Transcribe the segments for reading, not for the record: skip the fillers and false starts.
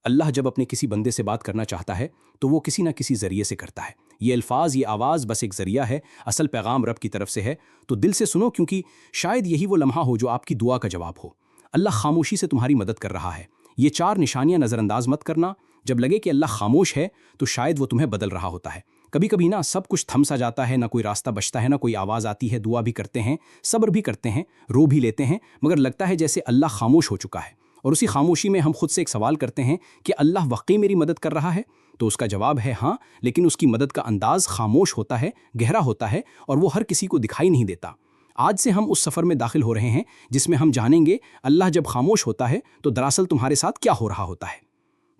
اللہ جب اپنے کسی بندے سے بات کرنا چاہتا ہے تو وہ کسی نہ کسی ذریعے سے کرتا ہے۔ یہ الفاظ، یہ آواز بس ایک ذریعہ ہے، اصل پیغام رب کی طرف سے ہے۔ تو دل سے سنو، کیونکہ شاید یہی وہ لمحہ ہو جو آپ کی دعا کا جواب ہو۔ اللہ خاموشی سے تمہاری مدد کر رہا ہے۔ یہ 4 نشانیاں نظر انداز مت کرنا۔ جب لگے کہ اللہ خاموش ہے تو شاید وہ تمہیں بدل رہا ہوتا ہے۔ کبھی کبھی نا سب کچھ تھم سا جاتا ہے، نہ کوئی راستہ بچتا ہے، نہ کوئی آواز آتی ہے، دعا بھی کرتے ہیں، صبر بھی کرتے ہیں، رو بھی لیتے ہیں، مگر لگتا ہے جیسے اللہ خاموش ہو چکا ہے۔ اور اسی خاموشی میں ہم خود سے ایک سوال کرتے ہیں کہ اللہ واقعی میری مدد کر رہا ہے؟ تو اس کا جواب ہے ہاں، لیکن اس کی مدد کا انداز خاموش ہوتا ہے، گہرا ہوتا ہے، اور وہ ہر کسی کو دکھائی نہیں دیتا۔ آج سے ہم اس سفر میں داخل ہو رہے ہیں جس میں ہم جانیں گے اللہ جب خاموش ہوتا ہے تو دراصل تمہارے ساتھ کیا ہو رہا ہوتا ہے۔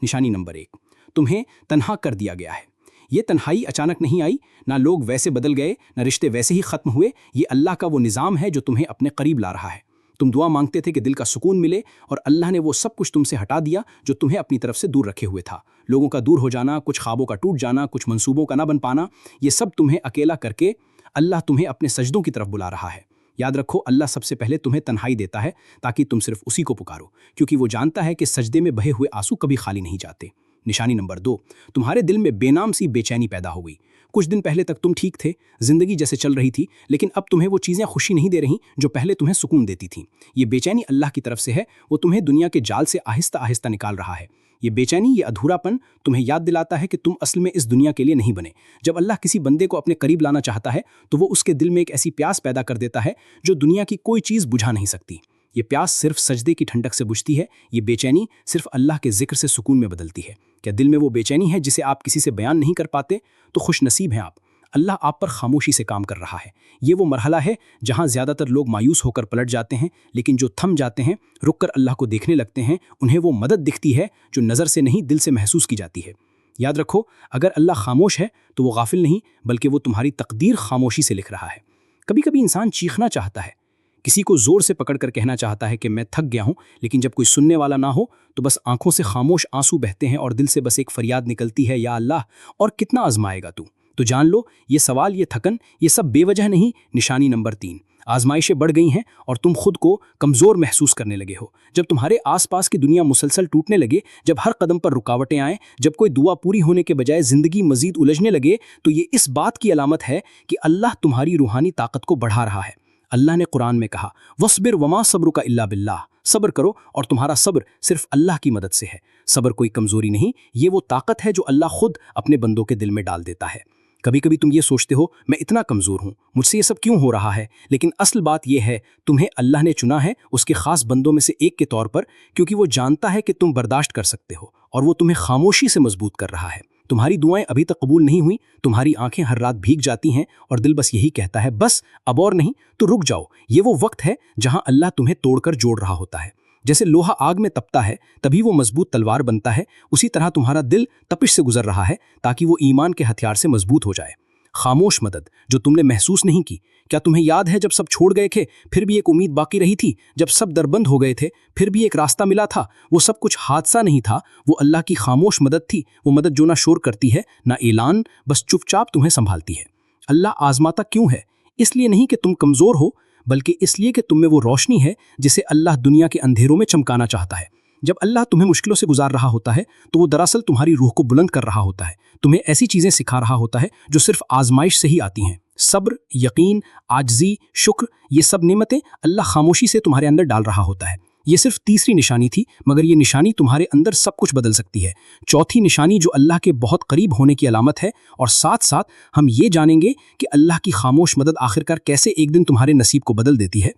نشانی نمبر 1، تمہیں تنہا کر دیا گیا ہے۔ یہ تنہائی اچانک نہیں آئی، نہ لوگ ویسے بدل گئے، نہ رشتے ویسے ہی ختم ہوئے۔ یہ اللہ کا وہ نظام ہے جو تمہیں اپنے قریب لا رہا ہے۔ تم دعا مانگتے تھے کہ دل کا سکون ملے، اور اللہ نے وہ سب کچھ تم سے ہٹا دیا جو تمہیں اپنی طرف سے دور رکھے ہوئے تھا۔ لوگوں کا دور ہو جانا، کچھ خوابوں کا ٹوٹ جانا، کچھ منصوبوں کا نہ بن پانا، یہ سب تمہیں اکیلا کر کے اللہ تمہیں اپنے سجدوں کی طرف بلا رہا ہے۔ یاد رکھو، اللہ سب سے پہلے تمہیں تنہائی دیتا ہے تاکہ تم صرف اسی کو پکارو، کیونکہ وہ جانتا ہے کہ سجدے میں بہے ہوئے آنسو کبھی خالی نہیں جاتے۔ نشانی نمبر 2، تمہارے دل میں بے نام سی بے چینی پیدا ہو گئی۔ کچھ دن پہلے تک تم ٹھیک تھے، زندگی جیسے چل رہی تھی، لیکن اب تمہیں وہ چیزیں خوشی نہیں دے رہیں جو پہلے تمہیں سکون دیتی تھیں۔ یہ بے چینی اللہ کی طرف سے ہے، وہ تمہیں دنیا کے جال سے آہستہ آہستہ نکال رہا ہے۔ یہ بے چینی، یہ ادھورا پن تمہیں یاد دلاتا ہے کہ تم اصل میں اس دنیا کے لیے نہیں بنے۔ جب اللہ کسی بندے کو اپنے قریب لانا چاہتا ہے تو وہ اس کے دل میں ایک ایسی پیاس پیدا کر دیتا ہے جو دنیا کی کوئی چیز بجھا نہیں سکتی۔ یہ پیاس صرف سجدے کی ٹھنڈک سے بجھتی ہے۔ یہ بے چینی صرف اللہ کے ذکر سے سکون میں بدلتی ہے۔ کیا دل میں وہ بے چینی ہے جسے آپ کسی سے بیان نہیں کر پاتے؟ تو خوش نصیب ہیں آپ، اللہ آپ پر خاموشی سے کام کر رہا ہے۔ یہ وہ مرحلہ ہے جہاں زیادہ تر لوگ مایوس ہو کر پلٹ جاتے ہیں، لیکن جو تھم جاتے ہیں، رک کر اللہ کو دیکھنے لگتے ہیں، انہیں وہ مدد دکھتی ہے جو نظر سے نہیں دل سے محسوس کی جاتی ہے۔ یاد رکھو، اگر اللہ خاموش ہے تو وہ غافل نہیں، بلکہ وہ تمہاری تقدیر خاموشی سے لکھ رہا ہے۔ کبھی کبھی انسان چیخنا چاہتا ہے، کسی کو زور سے پکڑ کر کہنا چاہتا ہے کہ میں تھک گیا ہوں، لیکن جب کوئی سننے والا نہ ہو تو بس آنکھوں سے خاموش آنسو بہتے ہیں اور دل سے بس ایک فریاد نکلتی ہے، یا اللہ، اور کتنا آزمائے گا تو جان لو یہ سوال، یہ تھکن، یہ سب بے وجہ نہیں۔ نشانی نمبر 3، آزمائشیں بڑھ گئی ہیں اور تم خود کو کمزور محسوس کرنے لگے ہو۔ جب تمہارے آس پاس کی دنیا مسلسل ٹوٹنے لگے، جب ہر قدم پر رکاوٹیں آئیں، جب کوئی دعا پوری ہونے کے بجائے زندگی مزید الجھنے لگے، تو یہ اس بات کی علامت ہے کہ اللہ تمہاری روحانی طاقت کو بڑھا رہا ہے۔ اللہ نے قرآن میں کہا، وَاصْبِرْ وَمَا صَبْرُكَ إِلَّا بِاللَّهِ، صبر کرو اور تمہارا صبر صرف اللہ کی مدد سے ہے۔ صبر کوئی کمزوری نہیں، یہ وہ طاقت ہے جو اللہ خود اپنے بندوں کے دل میں ڈال دیتا ہے۔ کبھی کبھی تم یہ سوچتے ہو، میں اتنا کمزور ہوں، مجھ سے یہ سب کیوں ہو رہا ہے؟ لیکن اصل بات یہ ہے، تمہیں اللہ نے چنا ہے اس کے خاص بندوں میں سے ایک کے طور پر، کیونکہ وہ جانتا ہے کہ تم برداشت کر سکتے ہو، اور وہ تمہیں خاموشی سے مضبوط کر رہا ہے۔ تمہاری دعائیں ابھی تک قبول نہیں ہوئیں، تمہاری آنکھیں ہر رات بھیگ جاتی ہیں، اور دل بس یہی کہتا ہے، بس اب اور نہیں، تو رک جاؤ۔ یہ وہ وقت ہے جہاں اللہ تمہیں توڑ کر جوڑ رہا ہوتا ہے۔ جیسے لوہا آگ میں تپتا ہے تبھی وہ مضبوط تلوار بنتا ہے، اسی طرح تمہارا دل تپش سے گزر رہا ہے تاکہ وہ ایمان کے ہتھیار سے مضبوط ہو جائے۔ خاموش مدد جو تم نے محسوس نہیں کی، کیا تمہیں یاد ہے جب سب چھوڑ گئے تھے پھر بھی ایک امید باقی رہی تھی؟ جب سب دربند ہو گئے تھے پھر بھی ایک راستہ ملا تھا؟ وہ سب کچھ حادثہ نہیں تھا، وہ اللہ کی خاموش مدد تھی، وہ مدد جو نہ شور کرتی ہے نہ اعلان، بس چپ چاپ تمہیں سنبھالتی ہے۔ اللہ آزماتا کیوں ہے؟ اس لیے نہیں کہ تم کمزور ہو، بلکہ اس لیے کہ تم میں وہ روشنی ہے جسے اللہ دنیا کے اندھیروں میں چمکانا چاہتا ہے۔ جب اللہ تمہیں مشکلوں سے گزار رہا ہوتا ہے تو وہ دراصل تمہاری روح کو بلند کر رہا ہوتا ہے، تمہیں ایسی چیزیں سکھا رہا ہوتا ہے جو صرف آزمائش سے ہی آتی ہیں۔ صبر، یقین، عاجزی، شکر، یہ سب نعمتیں اللہ خاموشی سے تمہارے اندر ڈال رہا ہوتا ہے۔ یہ صرف تیسری نشانی تھی، مگر یہ نشانی تمہارے اندر سب کچھ بدل سکتی ہے۔ چوتھی نشانی جو اللہ کے بہت قریب ہونے کی علامت ہے، اور ساتھ ساتھ ہم یہ جانیں گے کہ اللہ کی خاموش مدد آخرکار کیسے ایک دن تمہارے نصیب کو بدل دیتی ہے۔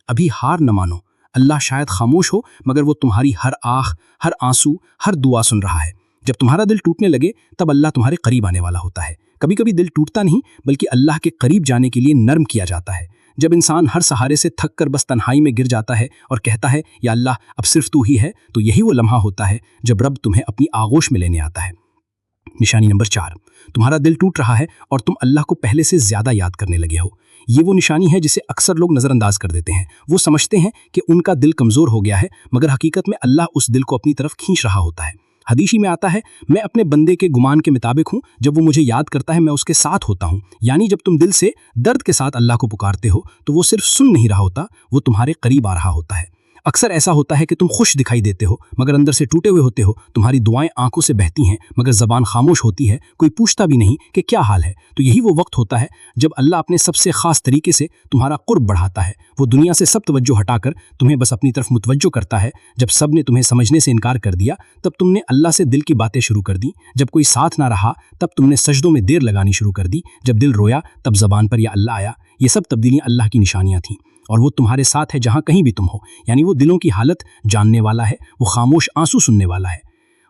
ابھی ہار نہ مانو، اللہ شاید خاموش ہو، مگر وہ تمہاری ہر آہ، ہر آنسو، ہر دعا سن رہا ہے۔ جب تمہارا دل ٹوٹنے لگے تب اللہ تمہارے قریب آنے والا ہوتا ہے۔ کبھی کبھی دل ٹوٹتا نہیں بلکہ اللہ کے قریب جانے کے لیے نرم کیا جاتا ہے۔ جب انسان ہر سہارے سے تھک کر بس تنہائی میں گر جاتا ہے اور کہتا ہے، یا اللہ اب صرف تو ہی ہے، تو یہی وہ لمحہ ہوتا ہے جب رب تمہیں اپنی آغوش میں لینے آتا ہے۔ نشانی نمبر 4، تمہارا دل ٹوٹ رہا ہے اور تم اللہ کو پہلے سے زیادہ یاد کرنے لگے ہو۔ یہ وہ نشانی ہے جسے اکثر لوگ نظر انداز کر دیتے ہیں۔ وہ سمجھتے ہیں کہ ان کا دل کمزور ہو گیا ہے، مگر حقیقت میں اللہ اس دل کو اپنی طرف کھینچ رہا ہوتا ہے۔ حدیث میں آتا ہے، میں اپنے بندے کے گمان کے مطابق ہوں، جب وہ مجھے یاد کرتا ہے میں اس کے ساتھ ہوتا ہوں۔ یعنی جب تم دل سے درد کے ساتھ اللہ کو پکارتے ہو تو وہ صرف سن نہیں رہا ہوتا، وہ تمہارے قریب آ رہا ہوتا ہے۔ اکثر ایسا ہوتا ہے کہ تم خوش دکھائی دیتے ہو مگر اندر سے ٹوٹے ہوئے ہوتے ہو، تمہاری دعائیں آنکھوں سے بہتی ہیں مگر زبان خاموش ہوتی ہے، کوئی پوچھتا بھی نہیں کہ کیا حال ہے۔ تو یہی وہ وقت ہوتا ہے جب اللہ اپنے سب سے خاص طریقے سے تمہارا قرب بڑھاتا ہے۔ وہ دنیا سے سب توجہ ہٹا کر تمہیں بس اپنی طرف متوجہ کرتا ہے۔ جب سب نے تمہیں سمجھنے سے انکار کر دیا تب تم نے اللہ سے دل کی باتیں شروع کر دی، جب کوئی ساتھ نہ رہا تب تم نے سجدوں میں دیر لگانی شروع کر دی، جب دل رویا تب زبان پر یا اللہ آیا۔ یہ سب تبدیلیاں اللہ کی نشانیاں تھیں، اور وہ تمہارے ساتھ ہے جہاں کہیں بھی تم ہو۔ یعنی وہ دلوں کی حالت جاننے والا ہے، وہ خاموش آنسو سننے والا ہے،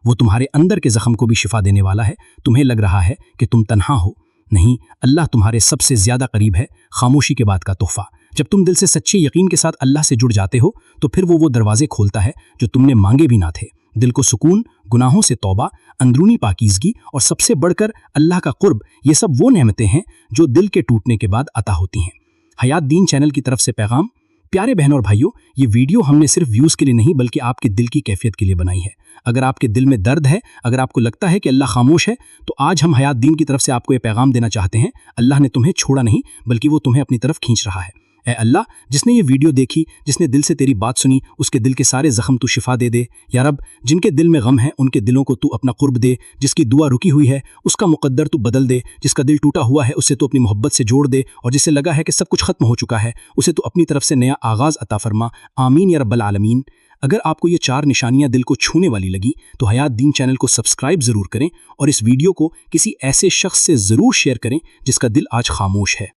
وہ تمہارے اندر کے زخم کو بھی شفا دینے والا ہے۔ تمہیں لگ رہا ہے کہ تم تنہا ہو، نہیں، اللہ تمہارے سب سے زیادہ قریب ہے، خاموشی کے بعد کا تحفہ۔ جب تم دل سے سچے یقین کے ساتھ اللہ سے جڑ جاتے ہو تو پھر وہ دروازے کھولتا ہے جو تم نے مانگے بھی نہ تھے۔ دل کو سکون، گناہوں سے توبہ، اندرونی پاکیزگی اور سب سے بڑھ کر اللہ کا قرب، یہ سب وہ نعمتیں ہیں جو دل کے ٹوٹنے کے بعد عطا ہوتی ہیں۔ حیات دین چینل کی طرف سے پیغام۔ پیارے بہنوں اور بھائیوں، یہ ویڈیو ہم نے صرف ویوز کے لیے نہیں بلکہ آپ کے دل کی کیفیت کے لیے بنائی ہے۔ اگر آپ کے دل میں درد ہے، اگر آپ کو لگتا ہے کہ اللہ خاموش ہے، تو آج ہم حیات دین کی طرف سے آپ کو یہ پیغام دینا چاہتے ہیں، اللہ نے تمہیں چھوڑا نہیں بلکہ وہ تمہیں اپنی طرف کھینچ رہا ہے۔ اے اللہ، جس نے یہ ویڈیو دیکھی، جس نے دل سے تیری بات سنی، اس کے دل کے سارے زخم تو شفا دے دے۔ یا رب، جن کے دل میں غم ہے ان کے دلوں کو تو اپنا قرب دے، جس کی دعا رکی ہوئی ہے اس کا مقدر تو بدل دے، جس کا دل ٹوٹا ہوا ہے اسے تو اپنی محبت سے جوڑ دے، اور جسے لگا ہے کہ سب کچھ ختم ہو چکا ہے اسے تو اپنی طرف سے نیا آغاز عطا فرما۔ آمین یا رب العالمین۔ اگر آپ کو یہ 4 نشانیاں دل کو چھونے والی لگی تو حیات دین چینل کو سبسکرائب ضرور کریں، اور اس ویڈیو کو کسی ایسے شخص سے ضرور شیئر کریں جس کا دل آج خاموش ہے۔